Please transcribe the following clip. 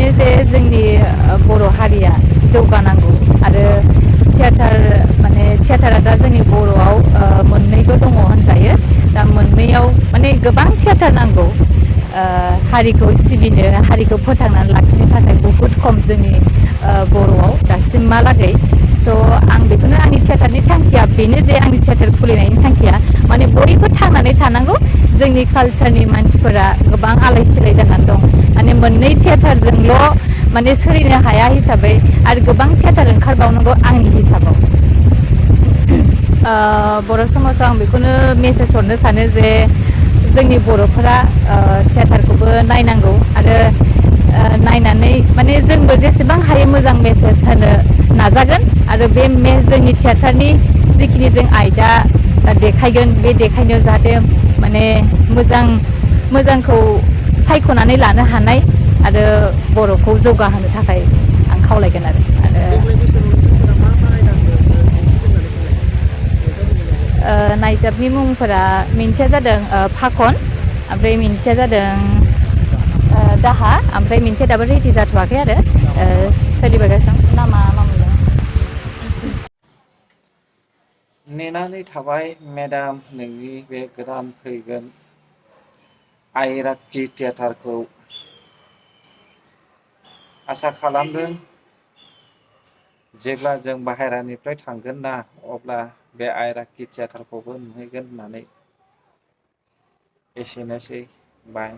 बेनो जे जोंनि बर' हारिया जौगानांगौ आरो थियाटारा दा जोंनि बर'आव मोननैबो दङ होनजायो। दा मोननैयाव माने गोबां थियाटार नांगौ हारिखौ सिबिनो हारिखौ फोथांनानै लाखिनो थाखाय बहुद खम जोंनि बर'आव दासिमहालागै। स' आं बेखौनो आंनि थियाटारनि थांखिया बेनो जे आंनि थियाटार खुलिनायनि थांखिया माने बयबो थांनानै थानांगौ। जोंनि कालसारनि मानसिफोरा गोबां आलाय सिलाय जानानै दं माने मोननै थियाटारजोंल' माने सोलिनो हाया हिसाबै आरो गोबां थियाटार ओंखारबावनांगौ आंनि हिसाबाव। बर' समाजाव आं बेखौनो मेसेज हरनो सानो जे जोंनि बर'फोरा थियाटारखौबो नायनांगौ आरो नायनानै माने जोंबो जेसेबां हायो मोजां मेसेज होनो नाजागोन आरो बे जोंनि थियाटारनि जिखिनि जों आयदा देखायगोन बे देखायनायाव जाहाथे माने मोजांखौ सायख'नानै लानो हानाय आरो बर'खौ जौगाहोनो थाखाय आं खावलायगोन आरो देग्लाय बोसोराव नोंथांमोना मा मा आयदाखौ दिन्थिगोन होननानै खावलायदों नोंथांमोननि नायनायाव? नायजाबनि मुंफोरा मोनसेया जादों फाखन ओमफ्राय मोनसेया जादों दाहा ओमफ्राय मोनसेया दाबो रेडि जाथ'वाखै आरो सोलिबोगासिनो दं। नामा मामोनलाय? नेनानै थाबाय मेडाम नोंनि बे गोदान फैगोन आइराक्कि थियेटारखौ आसा खालामदों जेब्ला जों बाहेरानिफ्राय थांगोन ना अब्ला बे आइराक्कि थियेटारखौबो नुहैगोन होननानै एसेनोसै बाय।